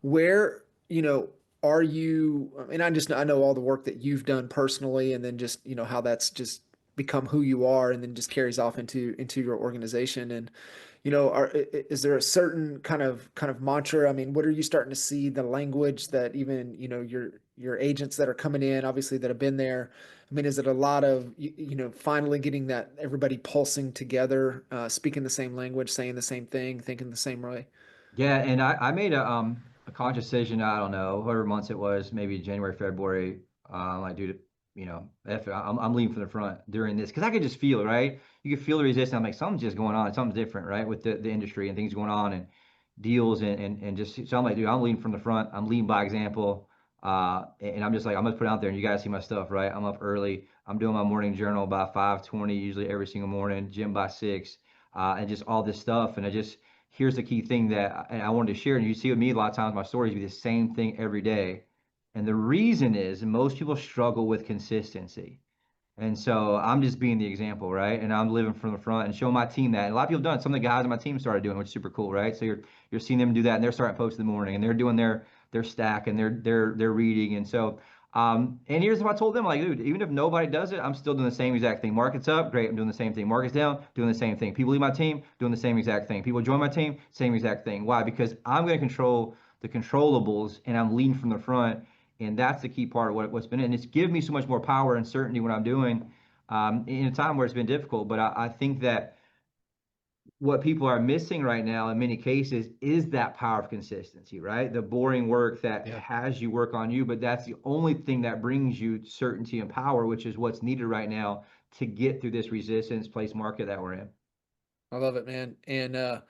Where, are you, and I know all the work that you've done personally, and then just, how that's just become who you are and then just carries off into your organization. And, is there a certain kind of mantra? I mean, what are you starting to see the language that even, your agents that are coming in, obviously that have been there? I mean, is it a lot of, finally getting that everybody pulsing together, speaking the same language, saying the same thing, thinking the same way? Yeah, and I made a conscious decision, I don't know, however months it was, maybe January, February. Like, dude, I'm leading from the front during this because I could just feel it, right? You could feel the resistance. I'm like, something's just going on. Something's different, right? With the industry and things going on and deals and just so I'm like, dude, I'm leading from the front. I'm leading by example. And I'm just like, I'm gonna put it out there and you guys see my stuff, right? I'm up early. I'm doing my morning journal by 5:20, usually every single morning, gym by 6, and just all this stuff. And I just here's the key thing that I wanted to share. And you see with me a lot of times my stories be the same thing every day. And the reason is most people struggle with consistency. And so I'm just being the example, right? And I'm living from the front and showing my team that. And a lot of people have done it. Some of the guys on my team started doing, which is super cool, right? So you're seeing them do that, and they're starting to post in the morning, and they're doing their stack, and they're reading. And so, and here's what I told them, like, dude, even if nobody does it, I'm still doing the same exact thing. Market's up, great, I'm doing the same thing. Market's down, doing the same thing. People leave my team, doing the same exact thing. People join my team, same exact thing. Why? Because I'm going to control the controllables, and I'm leading from the front. And that's the key part of what's been, and it's given me so much more power and certainty when I'm doing in a time where it's been difficult. But I think that what people are missing right now in many cases is that power of consistency, right? The boring work that Yeah. has you work on you, but that's the only thing that brings you certainty and power, which is what's needed right now to get through this resistance place market that we're in. I love it, man. And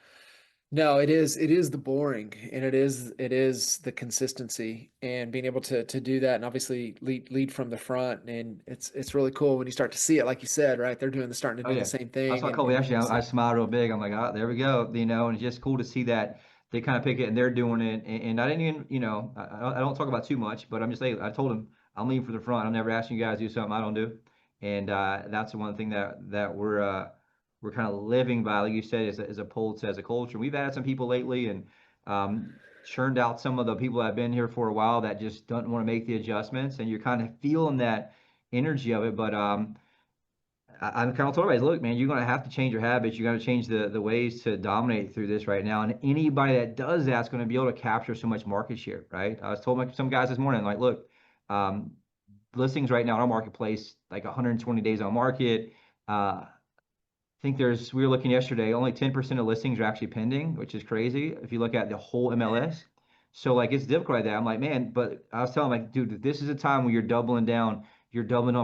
no, it is the boring, and it is the consistency and being able to do that, and obviously lead from the front. And it's really cool when you start to see it, like you said, right? They're starting to Oh do the yeah. same I thing, saw and, Colby and then actually. you I see. smiled real big. I'm like, oh, there we go. And it's just cool to see that they kind of pick it and they're doing it. And I didn't even, I don't talk about too much, but I'm just saying, I told them I'm leaving for the front. I'm never asking you guys to do something I don't do. And that's the one thing that we're kind of living by, like you said, is a pulse as a culture. We've added some people lately and churned out some of the people that have been here for a while that just don't want to make the adjustments. And you're kind of feeling that energy of it. But I'm kind of told everybody, look, man, you're going to have to change your habits. You're going to change the ways to dominate through this right now. And anybody that does that's going to be able to capture so much market share, right? I was told some guys this morning, like, look, um, listings right now in our marketplace, like 120 days on market. Think we were looking yesterday, only 10% of listings are actually pending, which is crazy if you look at the whole MLS. So like it's difficult like that. I'm like, man, but I was telling him like, dude, this is a time where you're doubling on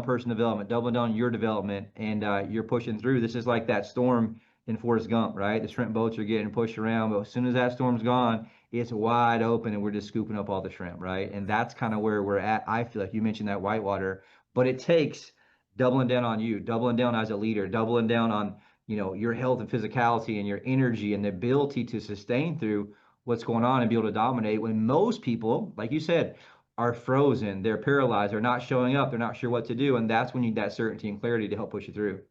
personal development, doubling down your development, and you're pushing through. This is like that storm in Forrest Gump, right? The shrimp boats are getting pushed around, but as soon as that storm's gone, it's wide open and we're just scooping up all the shrimp, right? And that's kind of where we're at. I feel like you mentioned that whitewater, but it takes doubling down on you, doubling down as a leader, doubling down on your health and physicality and your energy and the ability to sustain through what's going on and be able to dominate when most people, like you said, are frozen, they're paralyzed, they're not showing up, they're not sure what to do, and that's when you need that certainty and clarity to help push you through.